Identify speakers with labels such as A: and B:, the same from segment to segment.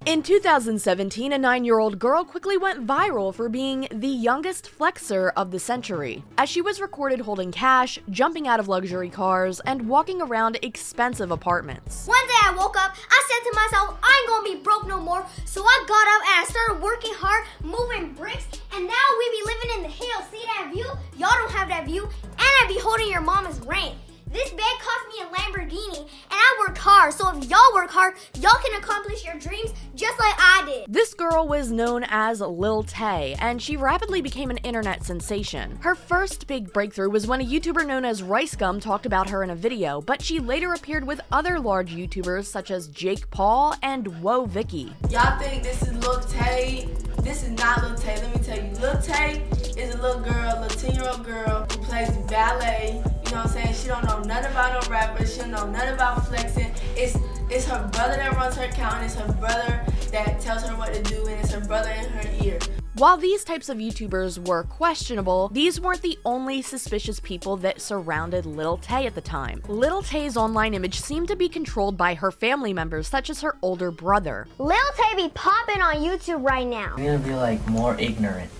A: In 2017, a 9-year-old girl quickly went viral for being the youngest flexer of the century, as she was recorded holding cash, jumping out of luxury cars, and walking around expensive apartments.
B: One day I woke up, I said to myself, I ain't gonna be broke no more, so I got up and I started working hard, moving bricks, and now we be living in the hills. See that view? Y'all don't have that view, and I be holding your mama's rent. This bag cost me a Lamborghini, and I worked hard, so if y'all work hard, y'all can accomplish your dreams just like I did.
A: This girl was known as Lil Tay, and she rapidly became an internet sensation. Her first big breakthrough was when a YouTuber known as Rice Gum talked about her in a video, but she later appeared with other large YouTubers such as Jake Paul and Woah Vicky.
C: Y'all think this is Lil Tay? This is not Lil Tay. Let me tell you, Lil Tay is a little girl, a 10-year-old girl who plays ballet. You know what I'm saying? She don't know nothing about no rappers. She don't know nothing about flexing. It's her brother that runs her account, and it's her brother that tells her what to do, and it's her brother in her ear.
A: While these types of YouTubers were questionable, these weren't the only suspicious people that surrounded Lil Tay at the time. Lil Tay's online image seemed to be controlled by her family members, such as her older brother.
B: Lil Tay be popping on YouTube right now.
D: I'm gonna be like more ignorant.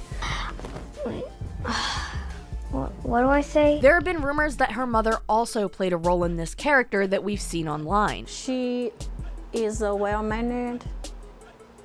B: What do I say?
A: There have been rumors that her mother also played a role in this character that we've seen online.
E: She is a well-mannered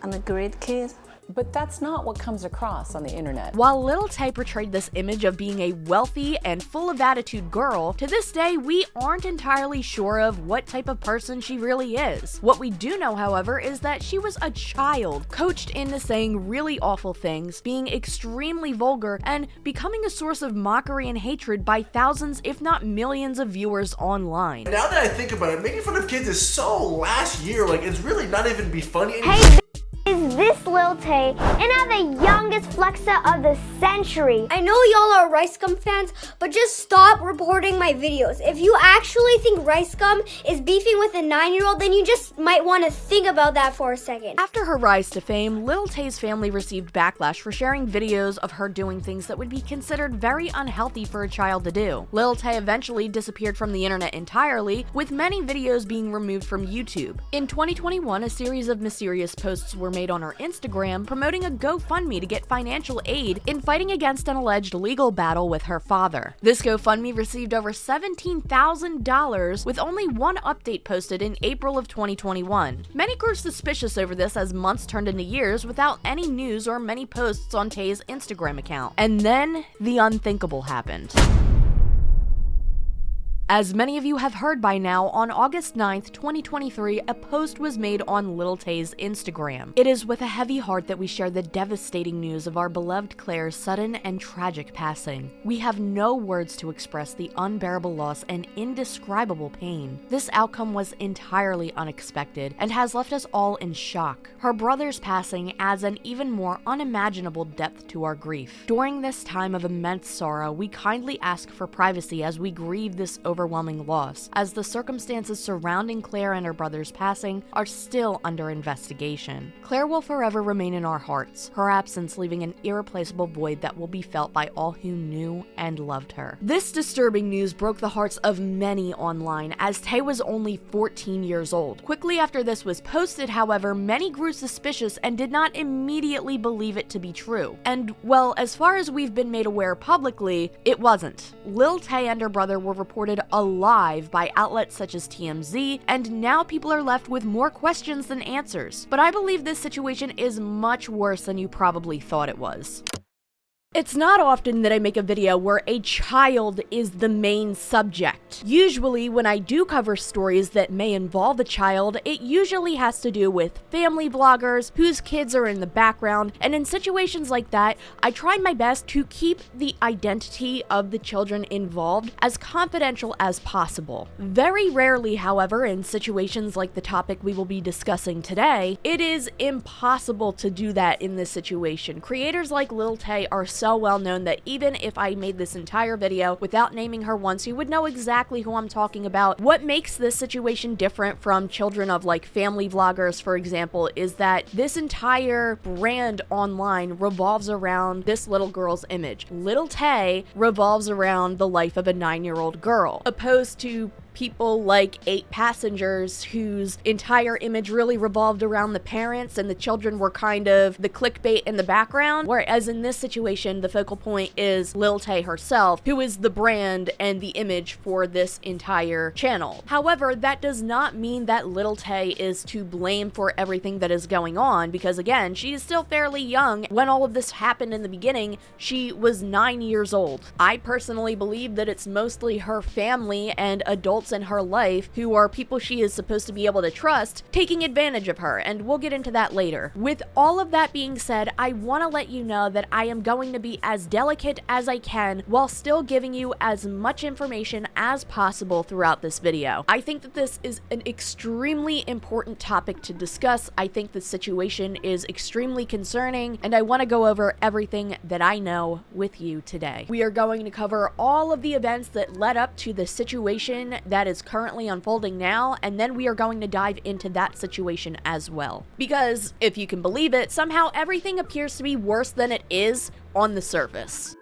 E: and a great kid.
F: But that's not what comes across on the internet.
A: While Lil Tay portrayed this image of being a wealthy and full of attitude girl, to this day we aren't entirely sure of what type of person she really is. What we do know, however, is that she was a child, coached into saying really awful things, being extremely vulgar, and becoming a source of mockery and hatred by thousands, if not millions, of viewers online.
G: Now that I think about it, making fun of kids is so last year, like it's really not even be funny.
B: Hey, is this Lil Tay, and I'm the youngest flexer of the century. I know y'all are Rice Gum fans, but just stop reporting my videos. If you actually think Rice Gum is beefing with a 9-year-old, then you just might want to think about that for a second.
A: After her rise to fame, Lil Tay's family received backlash for sharing videos of her doing things that would be considered very unhealthy for a child to do. Lil Tay eventually disappeared from the internet entirely, with many videos being removed from YouTube. In 2021, a series of mysterious posts were made on her Instagram promoting a GoFundMe to get financial aid in fighting against an alleged legal battle with her father. This GoFundMe received over $17,000, with only one update posted in April of 2021. Many grew suspicious over this as months turned into years without any news or many posts on Tay's Instagram account. And then the unthinkable happened. As many of you have heard by now, on August 9th, 2023, a post was made on Lil Tay's Instagram. It is with a heavy heart that we share the devastating news of our beloved Claire's sudden and tragic passing. We have no words to express the unbearable loss and indescribable pain. This outcome was entirely unexpected and has left us all in shock. Her brother's passing adds an even more unimaginable depth to our grief. During this time of immense sorrow, we kindly ask for privacy as we grieve this overwhelming loss, as the circumstances surrounding Claire and her brother's passing are still under investigation. Claire will forever remain in our hearts, her absence leaving an irreplaceable void that will be felt by all who knew and loved her. This disturbing news broke the hearts of many online, as Tay was only 14 years old. Quickly after this was posted, however, many grew suspicious and did not immediately believe it to be true. And, well, as far as we've been made aware publicly, it wasn't. Lil Tay and her brother were reported alive by outlets such as TMZ, and now people are left with more questions than answers. But I believe this situation is much worse than you probably thought it was. It's not often that I make a video where a child is the main subject. Usually, when I do cover stories that may involve a child, it usually has to do with family bloggers whose kids are in the background, and in situations like that, I try my best to keep the identity of the children involved as confidential as possible. Very rarely, however, in situations like the topic we will be discussing today, it is impossible to do that in this situation. Creators like Lil Tay are so well known that even if I made this entire video without naming her once, you would know exactly who I'm talking about. What makes this situation different from children of like family vloggers, for example, is that this entire brand online revolves around this little girl's image. Lil Tay revolves around the life of a 9-year-old girl, opposed to people like 8 passengers whose entire image really revolved around the parents and the children were kind of the clickbait in the background, whereas in this situation, the focal point is Lil Tay herself, who is the brand and the image for this entire channel. However, that does not mean that Lil Tay is to blame for everything that is going on, because again, she is still fairly young. When all of this happened in the beginning, she was 9 years old. I personally believe that it's mostly her family and adults in her life who are people she is supposed to be able to trust taking advantage of her, and we'll get into that later. With all of that being said, I want to let you know that I am going to be as delicate as I can while still giving you as much information as possible throughout this video. I think that this is an extremely important topic to discuss. I think the situation is extremely concerning, and I want to go over everything that I know with you today. We are going to cover all of the events that led up to the situation that is currently unfolding now, and then we are going to dive into that situation as well. Because, if you can believe it, somehow everything appears to be worse than it is on the surface.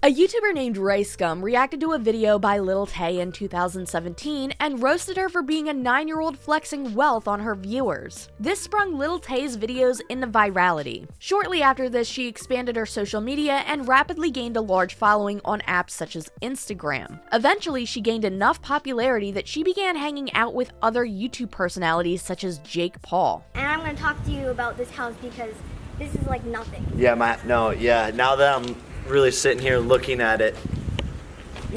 A: A YouTuber named Ray Scum reacted to a video by Lil Tay in 2017 and roasted her for being a 9-year-old flexing wealth on her viewers. This sprung Lil Tay's videos into virality. Shortly after this, she expanded her social media and rapidly gained a large following on apps such as Instagram. Eventually, she gained enough popularity that she began hanging out with other YouTube personalities such as Jake Paul.
B: And I'm gonna talk to you about this house because this is like nothing.
H: Yeah, now that I'm really sitting here looking at it.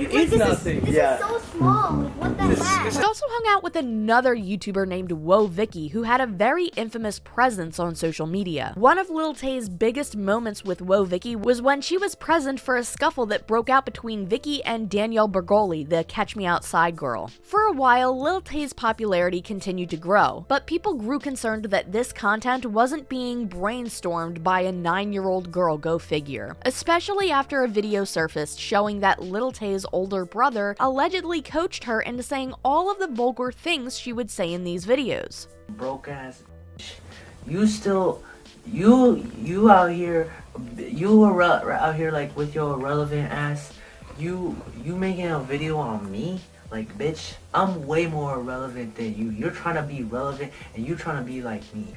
G: It's nothing.
B: This is so small. Like, what the heck?
A: She also hung out with another YouTuber named Woah Vicky, who had a very infamous presence on social media. One of Lil Tay's biggest moments with Woah Vicky was when she was present for a scuffle that broke out between Vicky and Danielle Bergoli, the Catch Me Outside girl. For a while, Lil Tay's popularity continued to grow, but people grew concerned that this content wasn't being brainstormed by a 9-year-old girl, go figure. Especially after a video surfaced showing that Lil Tay's older brother allegedly coached her into saying all of the vulgar things she would say in these videos.
D: Broke ass. You out here. You were out here like with your irrelevant ass. You making a video on me? Like, bitch, I'm way more irrelevant than you. You're trying to be relevant and you're trying to be like me.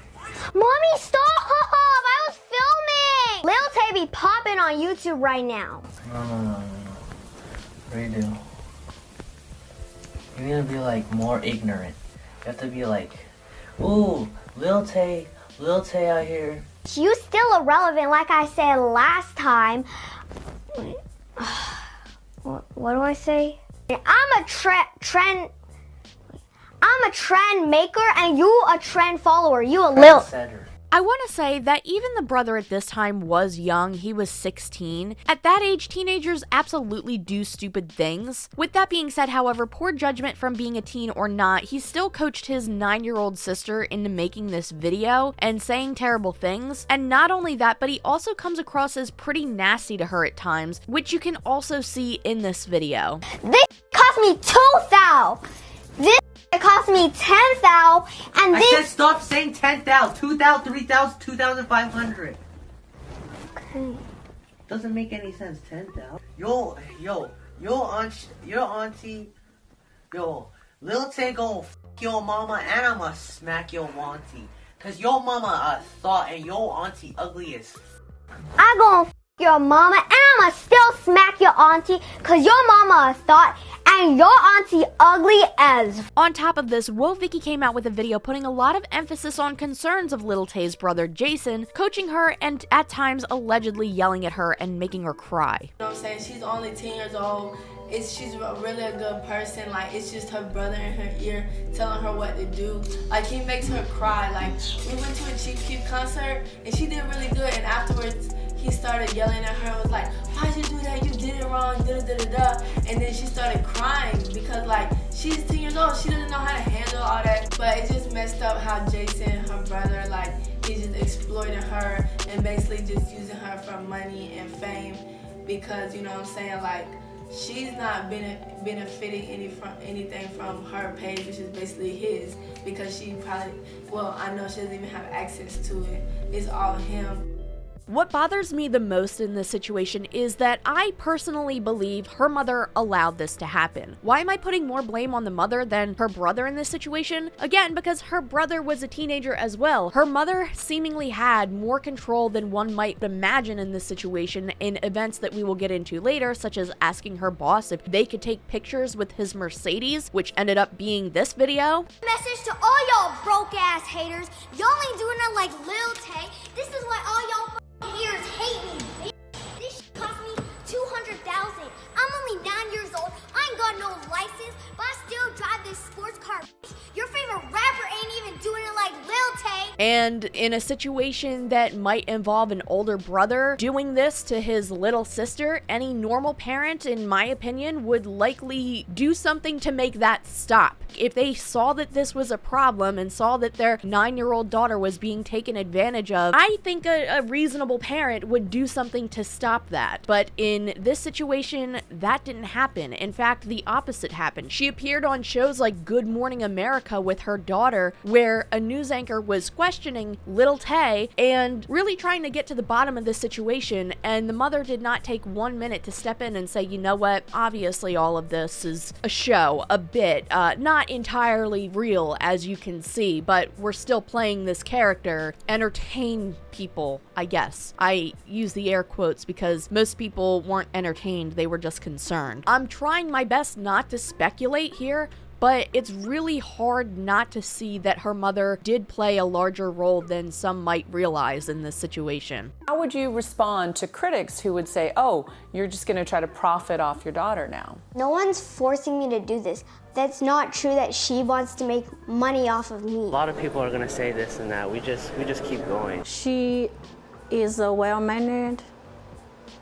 B: Mommy, stop! I was filming! Lil Tay be popping on YouTube right now.
D: No. Redo. You need to be like more ignorant. You have to be like, ooh, Lil Tay out here.
B: You still irrelevant, like I said last time. What do I say? I'm a trend maker, and you a trend follower. You a Lil.
A: I want to say that even the brother at this time was young. He was 16. At that age, teenagers absolutely do stupid things. With that being said, however, poor judgment from being a teen or not, he still coached his 9-year-old sister into making this video and saying terrible things. And not only that, but he also comes across as pretty nasty to her at times, which you can also see in this video.
B: This cost me $2,000. This cost me $10,000, and this.
I: I said stop saying 10,000, 2,000, 3,000, 2,500.
B: Okay.
I: Doesn't make any sense. 10,000. Your auntie, Lil Tay gon' f your mama, and I'ma smack your auntie, cause your mama a thought and your auntie ugly as.
B: I gon' f your mama, and I'ma still smack your auntie, cause your mama a thought and your auntie ugly as.
A: On top of this, Woah Vicky came out with a video putting a lot of emphasis on concerns of Lil Tay's brother Jason, coaching her and at times allegedly yelling at her and making her cry.
C: You know what I'm saying? She's only 10 years old. She's really a good person. Like, it's just her brother in her ear telling her what to do. Like, he makes her cry. Like, we went to a Chief Keef concert and she did really good, and afterwards he started yelling at her and was like, why'd you do that? You did it wrong, da-da-da-da-da. And then she started crying because, like, she's 10 years old. She doesn't know how to handle all that. But it just messed up how Jason, her brother, like, he's just exploiting her and basically just using her for money and fame because, you know what I'm saying, like, she's not benefiting anything from her page, which is basically his, because she probably, well, I know she doesn't even have access to it. It's all him.
A: What bothers me the most in this situation is that I personally believe her mother allowed this to happen. Why am I putting more blame on the mother than her brother in this situation? Again, because her brother was a teenager as well. Her mother seemingly had more control than one might imagine in this situation in events that we will get into later, such as asking her boss if they could take pictures with his Mercedes, which ended up being this video.
B: Message to all y'all broke ass haters. Y'all ain't doing it like Lil Tay. This is why all y'all haters hate me, bitch. This shit cost me $200,000. I'm only 9 years old. I ain't got no license, but I still drive this sports car, bitch. Your favorite rapper ain't even doing it like Lil Tay.
A: And in a situation that might involve an older brother doing this to his little sister, any normal parent, in my opinion, would likely do something to make that stop. If they saw that this was a problem and saw that their 9-year-old daughter was being taken advantage of, I think a reasonable parent would do something to stop that. But in this situation, that didn't happen. In fact, the opposite happened. She appeared on shows like Good Morning America with her daughter, where a news anchor was questioning Lil Tay and really trying to get to the bottom of this situation, and the mother did not take 1 minute to step in and say, you know what, obviously all of this is a show, a bit, not entirely real, as you can see, but we're still playing this character, entertain people, I guess. I use the air quotes because most people weren't entertained, they were just concerned. I'm trying my best not to speculate here, but it's really hard not to see that her mother did play a larger role than some might realize in this situation.
F: How would you respond to critics who would say, oh, you're just going to try to profit off your daughter now?
B: No one's forcing me to do this. That's not true that she wants to make money off of me.
I: A lot of people are gonna say this and that. We just keep going.
E: She is a well-mannered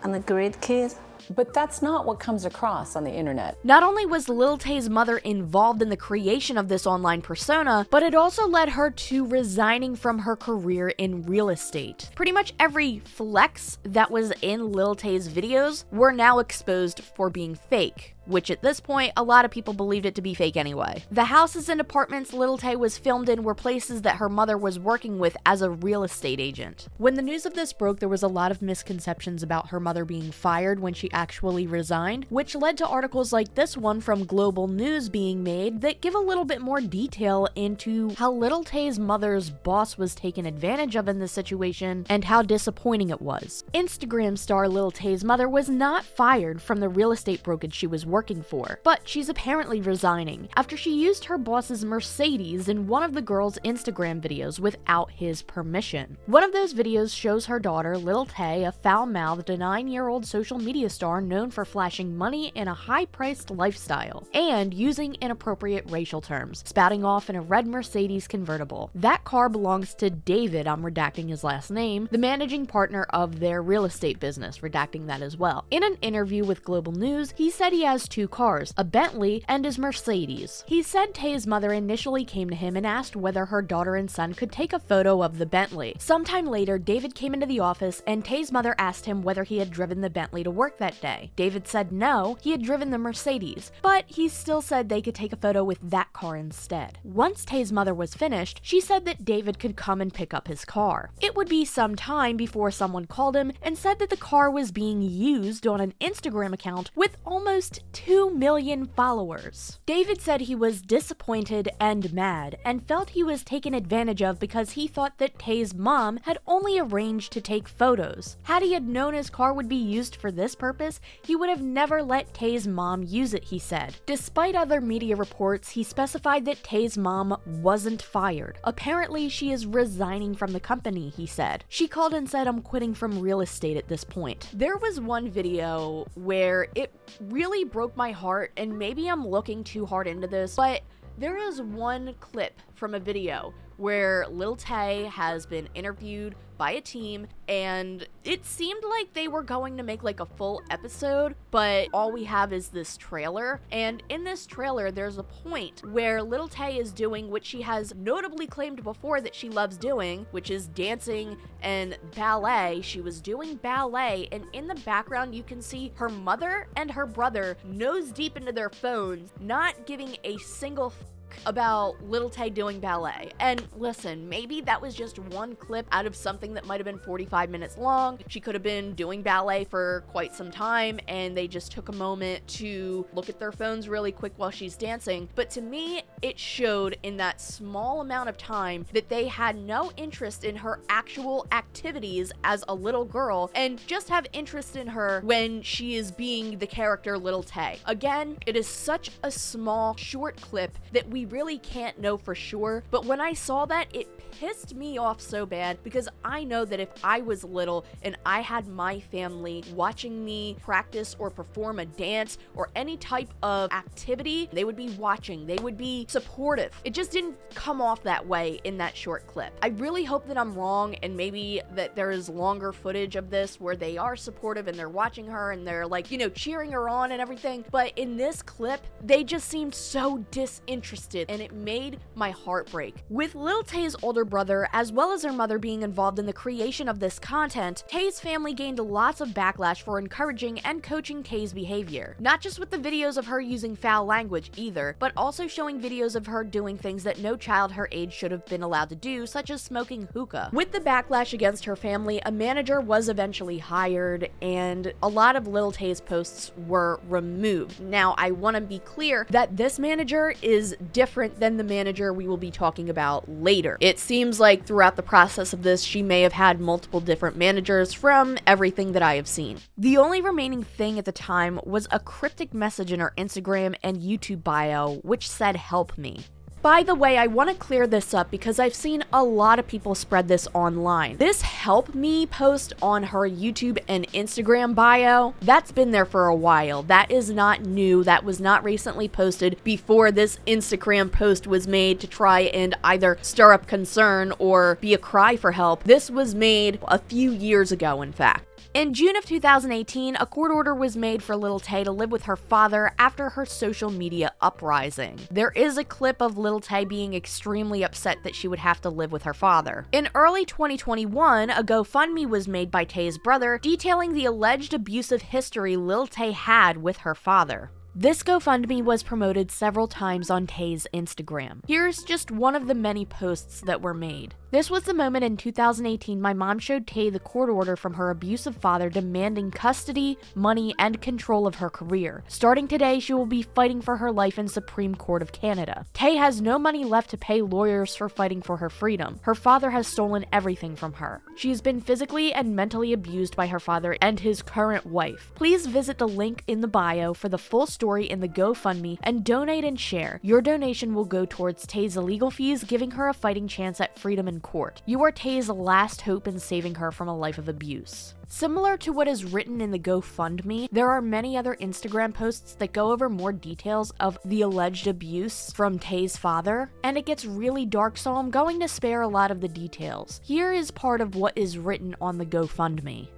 E: and a great kid.
F: But that's not what comes across on the internet.
A: Not only was Lil Tay's mother involved in the creation of this online persona, but it also led her to resigning from her career in real estate. Pretty much every flex that was in Lil Tay's videos were now exposed for being fake, which at this point, a lot of people believed it to be fake anyway. The houses and apartments Lil Tay was filmed in were places that her mother was working with as a real estate agent. When the news of this broke, there was a lot of misconceptions about her mother being fired when she actually resigned, which led to articles like this one from Global News being made that give a little bit more detail into how Lil Tay's mother's boss was taken advantage of in this situation and how disappointing it was. Instagram star Lil Tay's mother was not fired from the real estate brokerage she was working for, but she's apparently resigning after she used her boss's Mercedes in one of the girl's Instagram videos without his permission. One of those videos shows her daughter, Lil Tay, a foul-mouthed 9-year-old social media star known for flashing money in a high-priced lifestyle and using inappropriate racial terms, spouting off in a red Mercedes convertible. That car belongs to David, I'm redacting his last name, the managing partner of their real estate business, redacting that as well. In an interview with Global News, he said he has 2 cars, a Bentley and his Mercedes. He said Tay's mother initially came to him and asked whether her daughter and son could take a photo of the Bentley. Sometime later, David came into the office and Tay's mother asked him whether he had driven the Bentley to work that day. David said no, he had driven the Mercedes, but he still said they could take a photo with that car instead. Once Tay's mother was finished, she said that David could come and pick up his car. It would be some time before someone called him and said that the car was being used on an Instagram account with almost 2 million followers. David said he was disappointed and mad and felt he was taken advantage of because he thought that Tay's mom had only arranged to take photos. Had he had known his car would be used for this purpose, he would have never let Tay's mom use it, he said. Despite other media reports, he specified that Tay's mom wasn't fired. Apparently, she is resigning from the company, he said. She called and said, I'm quitting from real estate at this point. There was one video where it really broke my heart, and maybe I'm looking too hard into this, but there is one clip from a video where Lil Tay has been interviewed by a team, and it seemed like they were going to make like a full episode, but all we have is this trailer. And in this trailer, there's a point where Lil Tay is doing what she has notably claimed before that she loves doing, which is dancing and ballet. She was doing ballet, and in the background, you can see her mother and her brother nose deep into their phones, not giving a single joke about Lil Tay doing ballet. And listen, maybe that was just one clip out of something that might have been 45 minutes long. She could have been doing ballet for quite some time and they just took a moment to look at their phones really quick while she's dancing. But to me, it showed in that small amount of time that they had no interest in her actual activities as a little girl and just have interest in her when she is being the character Lil Tay. Again, it is such a small, short clip that we really can't know for sure, but when I saw that, it pissed me off so bad because I know that if I was little and I had my family watching me practice or perform a dance or any type of activity, they would be watching, they would be supportive. It just didn't come off that way in that short clip. I really hope that I'm wrong and maybe that there is longer footage of this where they are supportive and they're watching her and they're like, you know, cheering her on and everything. But in this clip, they just seemed so disinterested and it made my heart break. With Lil Tay's older brother as well as her mother being involved in the creation of this content, Tay's family gained lots of backlash for encouraging and coaching Tay's behavior. Not just with the videos of her using foul language either, but also showing videos of her doing things that no child her age should have been allowed to do, such as smoking hookah. With the backlash against her family, a manager was eventually hired and a lot of Lil Tay's posts were removed. Now, I want to be clear that this manager is different than the manager we will be talking about later. It seems like throughout the process of this, she may have had multiple different managers from everything that I have seen. The only remaining thing at the time was a cryptic message in her Instagram and YouTube bio, which said, "Help me." By the way, I want to clear this up because I've seen a lot of people spread this online. This "help me" post on her YouTube and Instagram bio, that's been there for a while. That is not new. That was not recently posted before this Instagram post was made to try and either stir up concern or be a cry for help. This was made a few years ago, in fact. In June of 2018, a court order was made for Lil Tay to live with her father after her social media uprising. There is a clip of Lil Tay being extremely upset that she would have to live with her father. In early 2021, a GoFundMe was made by Tay's brother detailing the alleged abusive history Lil Tay had with her father. This GoFundMe was promoted several times on Tay's Instagram. Here's just one of the many posts that were made. This was the moment in 2018 my mom showed Tay the court order from her abusive father demanding custody, money, and control of her career. Starting today, she will be fighting for her life in Supreme Court of Canada. Tay has no money left to pay lawyers for fighting for her freedom. Her father has stolen everything from her. She has been physically and mentally abused by her father and his current wife. Please visit the link in the bio for the full story in the GoFundMe and donate and share. Your donation will go towards Tay's legal fees, giving her a fighting chance at freedom in court. You are Tay's last hope in saving her from a life of abuse. Similar to what is written in the GoFundMe, there are many other Instagram posts that go over more details of the alleged abuse from Tay's father, and it gets really dark, so I'm going to spare a lot of the details. Here is part of what is written on the GoFundMe.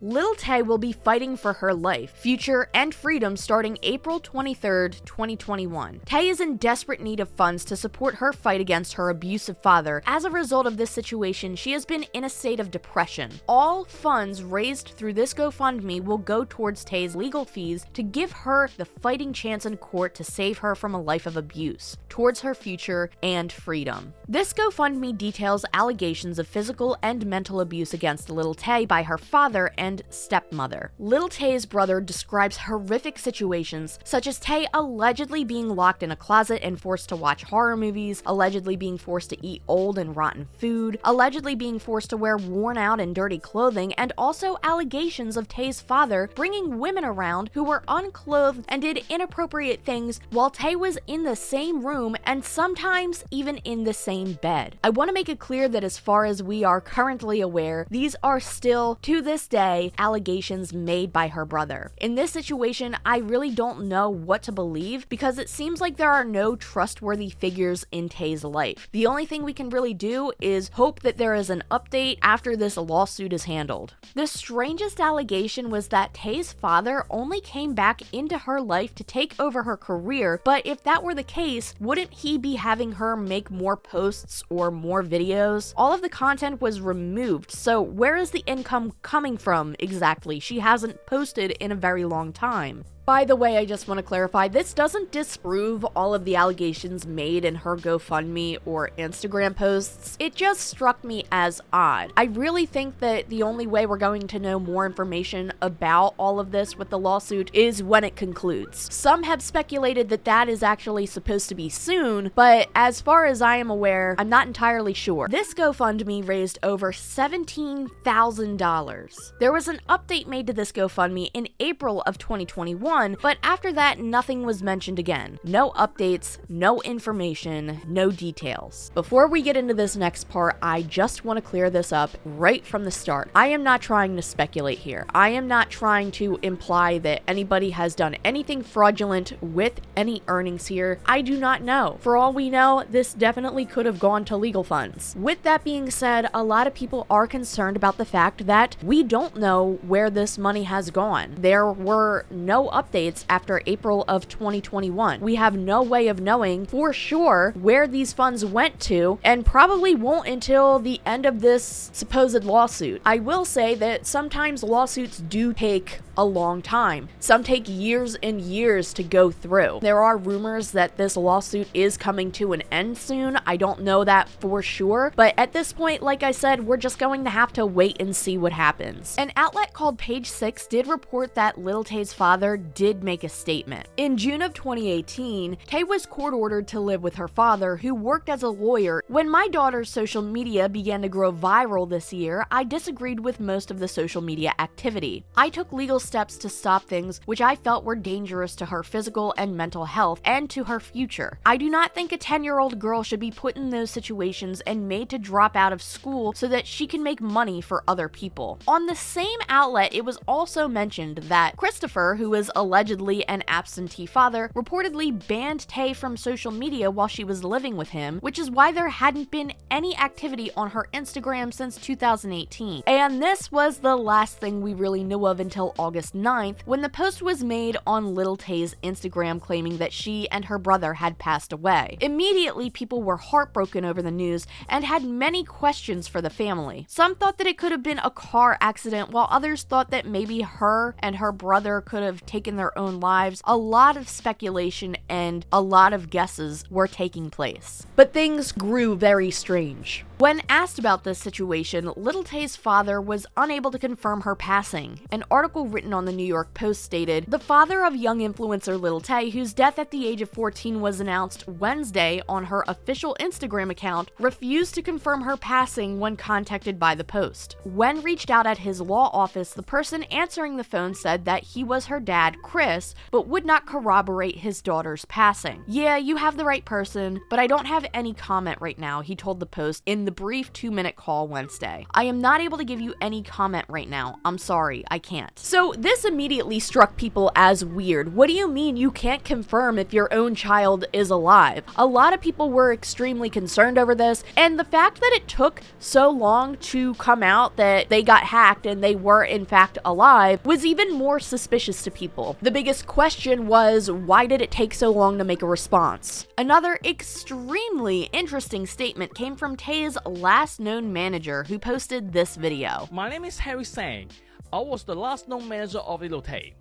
A: Lil Tay will be fighting for her life, future, and freedom starting April 23rd, 2021. Tay is in desperate need of funds to support her fight against her abusive father. As a result of this situation, she has been in a state of depression. All funds raised through this GoFundMe will go towards Tay's legal fees to give her the fighting chance in court to save her from a life of abuse, towards her future and freedom. This GoFundMe details allegations of physical and mental abuse against Lil Tay by her father and stepmother. Lil Tay's brother describes horrific situations, such as Tay allegedly being locked in a closet and forced to watch horror movies, allegedly being forced to eat old and rotten food, allegedly being forced to wear worn out and dirty clothing, and also allegations of Tay's father bringing women around who were unclothed and did inappropriate things while Tay was in the same room and sometimes even in the same bed. I want to make it clear that as far as we are currently aware, these are still, to this day, allegations made by her brother. In this situation, I really don't know what to believe because it seems like there are no trustworthy figures in Tay's life. The only thing we can really do is hope that there is an update after this lawsuit is handled. The strangest allegation was that Tay's father only came back into her life to take over her career, but if that were the case, wouldn't he be having her make more posts or more videos? All of the content was removed, so where is the income coming from exactly? She hasn't posted in a very long time. By the way, I just want to clarify, this doesn't disprove all of the allegations made in her GoFundMe or Instagram posts. It just struck me as odd. I really think that the only way we're going to know more information about all of this with the lawsuit is when it concludes. Some have speculated that that is actually supposed to be soon, but as far as I am aware, I'm not entirely sure. This GoFundMe raised over $17,000. There was an update made to this GoFundMe in April of 2021, but after that, nothing was mentioned again. No updates, no information, no details. Before we get into this next part, I just want to clear this up right from the start. I am not trying to speculate here. I am not trying to imply that anybody has done anything fraudulent with any earnings here. I do not know. For all we know, this definitely could have gone to legal funds. With that being said, a lot of people are concerned about the fact that we don't know where this money has gone. There were no updates after April of 2021. We have no way of knowing for sure where these funds went to, and probably won't until the end of this supposed lawsuit. I will say that sometimes lawsuits do take a long time. Some take years and years to go through. There are rumors that this lawsuit is coming to an end soon. I don't know that for sure, but at this point, like I said, we're just going to have to wait and see what happens. An outlet called Page 6 did report that Lil Tay's father did make a statement. In June of 2018, Tay was court-ordered to live with her father, who worked as a lawyer. When my daughter's social media began to grow viral this year, I disagreed with most of the social media activity. I took legal steps to stop things which I felt were dangerous to her physical and mental health and to her future. I do not think a 10-year-old girl should be put in those situations and made to drop out of school so that she can make money for other people. On the same outlet, it was also mentioned that Christopher, who is allegedly an absentee father, reportedly banned Tay from social media while she was living with him, which is why there hadn't been any activity on her Instagram since 2018. And this was the last thing we really knew of until August 9th, when the post was made on Lil Tay's Instagram claiming that she and her brother had passed away. Immediately, people were heartbroken over the news and had many questions for the family. Some thought that it could have been a car accident, while others thought that maybe her and her brother could have taken their own lives. A lot of speculation and a lot of guesses were taking place. But things grew very strange. When asked about this situation, Lil Tay's father was unable to confirm her passing. An article written on the New York Post stated, "The father of young influencer Lil Tay, whose death at the age of 14 was announced Wednesday on her official Instagram account, refused to confirm her passing when contacted by the Post. When reached out at his law office, the person answering the phone said that he was her dad, Chris, but would not corroborate his daughter's passing. Yeah, you have the right person, but I don't have any comment right now," he told the Post in the brief 2-minute call Wednesday. "I am not able to give you any comment right now. I'm sorry, I can't." So this immediately struck people as weird. What do you mean you can't confirm if your own child is alive? A lot of people were extremely concerned over this, and the fact that it took so long to come out that they got hacked and they were in fact alive was even more suspicious to people. The biggest question was, why did it take so long to make a response? Another extremely interesting statement came from Tay's last known manager, who posted this video.
J: "My name is Harry Sang. I was the last known manager of Lil Tay.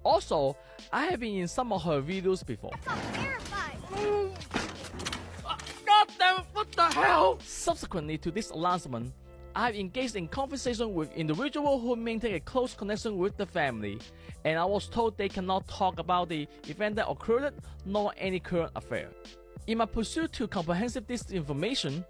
J: Also, I have been in some of her videos before." God damn it, what the hell? Subsequently to this announcement, I have engaged in conversation with individuals who maintain a close connection with the family, and I was told they cannot talk about the event that occurred, nor any current affair. In my pursuit to comprehensive this information,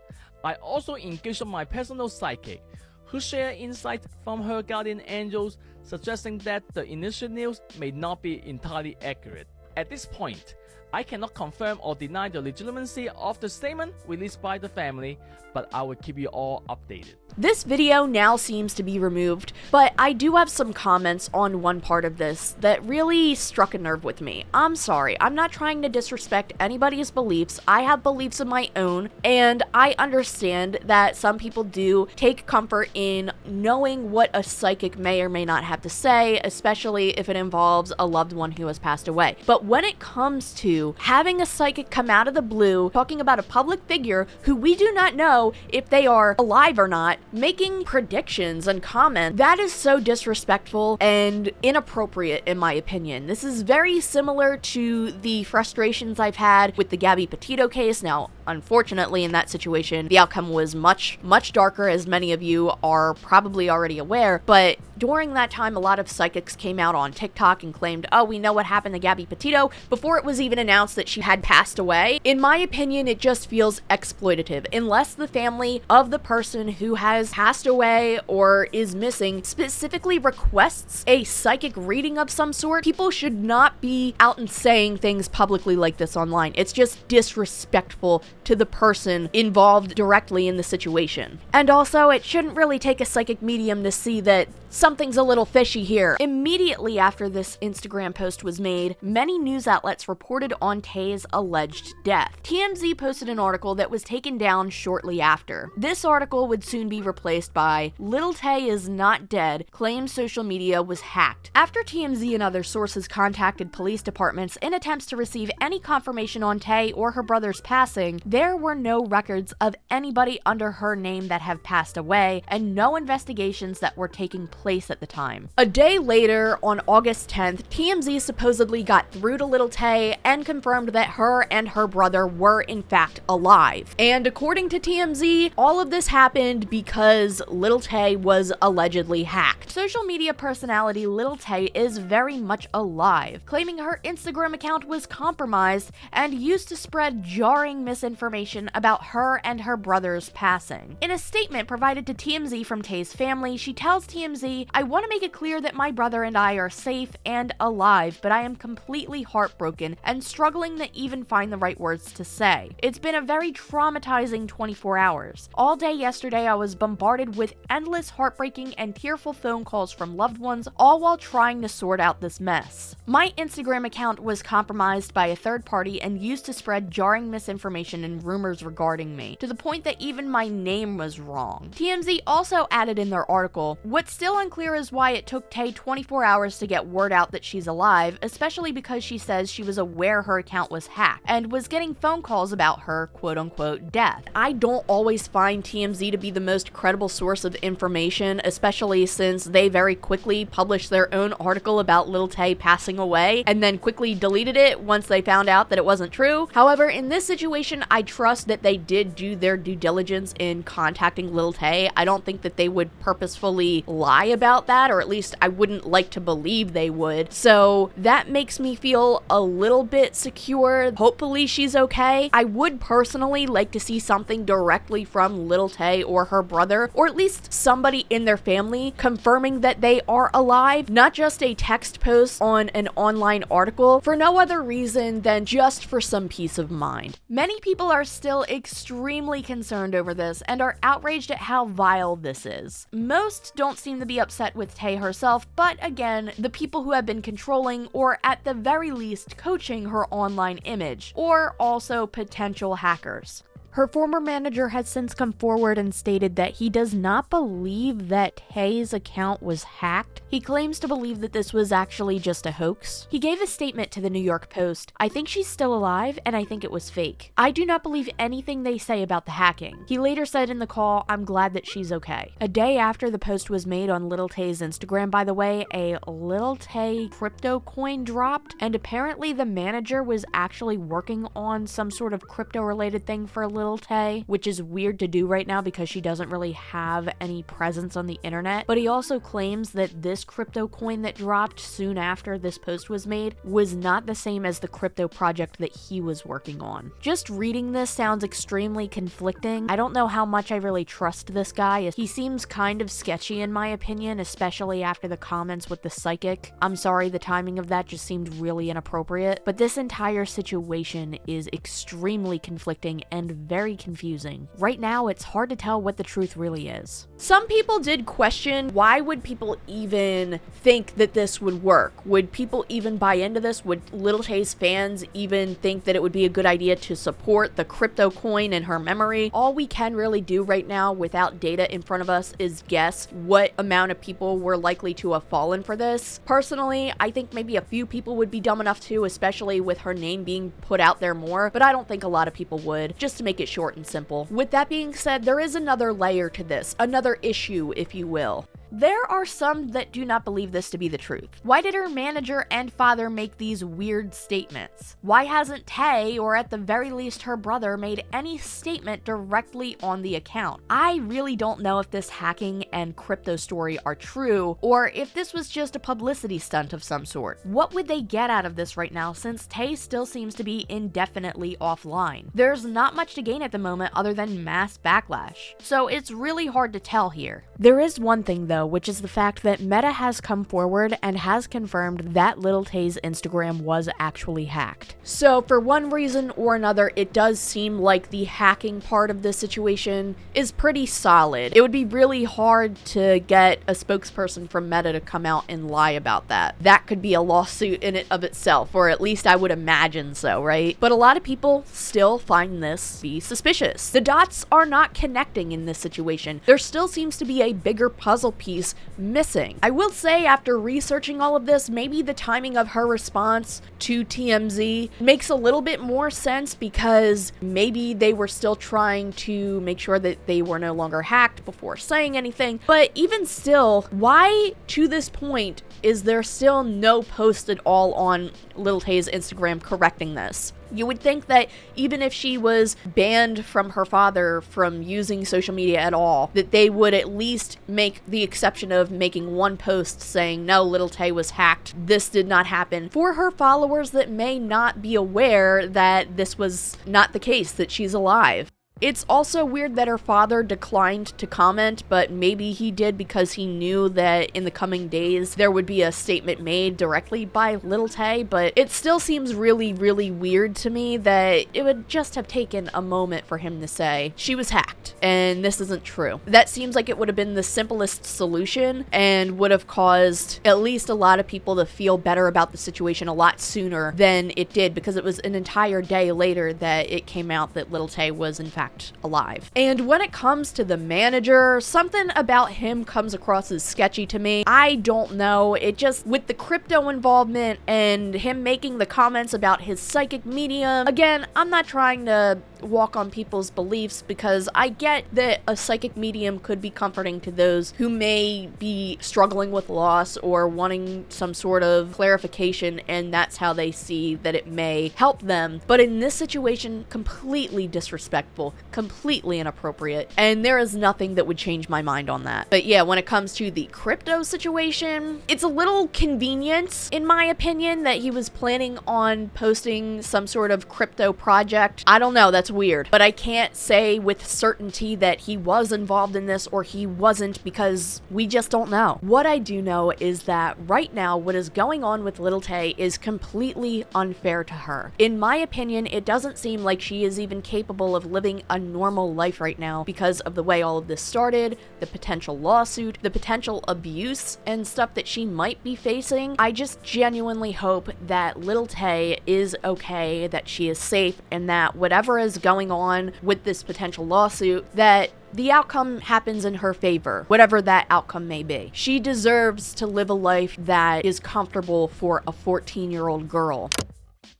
J: I also engaged my personal psychic, who shared insights from her guardian angels suggesting that the initial news may not be entirely accurate. At this point, I cannot confirm or deny the legitimacy of the statement released by the family, but I will keep you all updated.
A: This video now seems to be removed, but I do have some comments on one part of this that really struck a nerve with me. I'm sorry, I'm not trying to disrespect anybody's beliefs. I have beliefs of my own, and I understand that some people do take comfort in knowing what a psychic may or may not have to say, especially if it involves a loved one who has passed away. But when it comes to having a psychic come out of the blue talking about a public figure who we do not know if they are alive or not, making predictions and comments. That is so disrespectful and inappropriate in my opinion. This is very similar to the frustrations I've had with the Gabby Petito case. Now, unfortunately, in that situation, the outcome was much darker, as many of you are probably already aware, but during that time, a lot of psychics came out on TikTok and claimed, oh, we know what happened to Gabby Petito, before it was even announced that she had passed away. In my opinion, it just feels exploitative. Unless the family of the person who has passed away or is missing specifically requests a psychic reading of some sort, people should not be out and saying things publicly like this online. It's just disrespectful to the person involved directly in the situation. And also, it shouldn't really take a psychic medium to see that something's a little fishy here. Immediately after this Instagram post was made, many news outlets reported on Tay's alleged death. TMZ posted an article that was taken down shortly after. This article would soon be replaced by "Lil Tay is not dead, claims social media was hacked." After TMZ and other sources contacted police departments in attempts to receive any confirmation on Tay or her brother's passing, there were no records of anybody under her name that have passed away, and no investigations that were taking place at the time. A day later, on August 10th, TMZ supposedly got through to Lil Tay and confirmed that her and her brother were in fact alive. And according to TMZ, all of this happened because Lil Tay was allegedly hacked. Social media personality Lil Tay is very much alive, claiming her Instagram account was compromised and used to spread jarring misinformation about her and her brother's passing. In a statement provided to TMZ from Tay's family, she tells TMZ, "I want to make it clear that my brother and I are safe and alive, but I am completely heartbroken and struggling to even find the right words to say. It's been a very traumatizing 24 hours. All day yesterday, I was bombarded with endless heartbreaking and tearful phone calls from loved ones, all while trying to sort out this mess. My Instagram account was compromised by a third party and used to spread jarring misinformation and rumors regarding me, to the point that even my name was wrong." TMZ also added in their article, "What's still unclear is why it took Tay 24 hours to get word out that she's alive, especially because she says she was aware her account was hacked and was getting phone calls about her quote-unquote death." I don't always find TMZ to be the most credible source of information, especially since they very quickly published their own article about Lil Tay passing away and then quickly deleted it once they found out that it wasn't true. However, in this situation, I trust that they did do their due diligence in contacting Lil Tay. I don't think that they would purposefully lie about that, or at least I wouldn't like to believe they would. So that makes me feel a little bit secure. Hopefully she's okay. I would personally like to see something directly from Lil Tay or her brother, or at least somebody in their family confirming that they are alive, not just a text post on an online article for no other reason than just for some peace of mind. Many people are still extremely concerned over this and are outraged at how vile this is. Most don't seem to be upset with Tay herself, but again, the people who have been controlling or at the very least coaching her online image, or also potential hackers. Her former manager has since come forward and stated that he does not believe that Tay's account was hacked. He claims to believe that this was actually just a hoax. He gave a statement to the New York Post, "I think she's still alive and I think it was fake. I do not believe anything they say about the hacking." He later said in the call, "I'm glad that she's okay." A day after the post was made on Lil Tay's Instagram, by the way, a Lil Tay crypto coin dropped, and apparently the manager was actually working on some sort of crypto related thing for Lil Tay, which is weird to do right now because she doesn't really have any presence on the internet. But he also claims that this crypto coin that dropped soon after this post was made was not the same as the crypto project that he was working on. Just reading this sounds extremely conflicting. I don't know how much I really trust this guy. He seems kind of sketchy in my opinion, especially after the comments with the psychic. I'm sorry, the timing of that just seemed really inappropriate. But this entire situation is extremely conflicting and very confusing. Right now, it's hard to tell what the truth really is. Some people did question, why would people even think that this would work? Would people even buy into this? Would Lil Tay's fans even think that it would be a good idea to support the crypto coin in her memory? All we can really do right now without data in front of us is guess what amount of people were likely to have fallen for this. Personally, I think maybe a few people would be dumb enough to, especially with her name being put out there more, but I don't think a lot of people would, just to make it short and simple. With that being said, there is another layer to this, another issue, if you will. There are some that do not believe this to be the truth. Why did her manager and father make these weird statements? Why hasn't Tay, or at the very least her brother, made any statement directly on the account? I really don't know if this hacking and crypto story are true, or if this was just a publicity stunt of some sort. What would they get out of this right now, since Tay still seems to be indefinitely offline? There's not much to gain at the moment other than mass backlash, so it's really hard to tell here. There is one thing though, which is the fact that Meta has come forward and has confirmed that Lil Tay's Instagram was actually hacked. So for one reason or another, it does seem like the hacking part of this situation is pretty solid. It would be really hard to get a spokesperson from Meta to come out and lie about that. That could be a lawsuit in it of itself, or at least I would imagine so, right? But a lot of people still find this to be suspicious. The dots are not connecting in this situation. There still seems to be a bigger puzzle piece missing. I will say, after researching all of this, maybe the timing of her response to TMZ makes a little bit more sense, because maybe they were still trying to make sure that they were no longer hacked before saying anything. But even still, why to this point is there still no post at all on Lil Tay's Instagram correcting this? You would think that even if she was banned from her father from using social media at all, that they would at least make the exception of making one post saying, no, Lil Tay was hacked, this did not happen, for her followers that may not be aware that this was not the case, that she's alive. It's also weird that her father declined to comment, but maybe he did because he knew that in the coming days there would be a statement made directly by Lil Tay, but it still seems really, really weird to me that it would just have taken a moment for him to say, she was hacked, and this isn't true. That seems like it would have been the simplest solution and would have caused at least a lot of people to feel better about the situation a lot sooner than it did, because it was an entire day later that it came out that Lil Tay was in fact alive. And when it comes to the manager, something about him comes across as sketchy to me. I don't know, it just, with the crypto involvement and him making the comments about his psychic medium, again, I'm not trying to walk on people's beliefs, because I get that a psychic medium could be comforting to those who may be struggling with loss or wanting some sort of clarification, and that's how they see that it may help them. But in this situation, completely disrespectful, completely inappropriate, and there is nothing that would change my mind on that. But yeah, when it comes to the crypto situation, it's a little convenient, in my opinion, that he was planning on posting some sort of crypto project. I don't know, that's weird, but I can't say with certainty that he was involved in this or he wasn't, because we just don't know. What I do know is that right now what is going on with Lil Tay is completely unfair to her. In my opinion, it doesn't seem like she is even capable of living a normal life right now because of the way all of this started, the potential lawsuit, the potential abuse and stuff that she might be facing. I just genuinely hope that Lil Tay is okay, that she is safe, and that whatever is going on with this potential lawsuit, that the outcome happens in her favor, whatever that outcome may be. She deserves to live a life that is comfortable for a 14-year-old girl.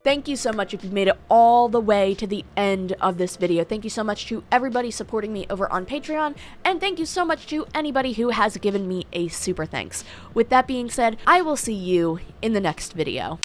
A: Thank you so much if you've made it all the way to the end of this video. Thank you so much to everybody supporting me over on Patreon, and thank you so much to anybody who has given me a super thanks. With that being said, I will see you in the next video.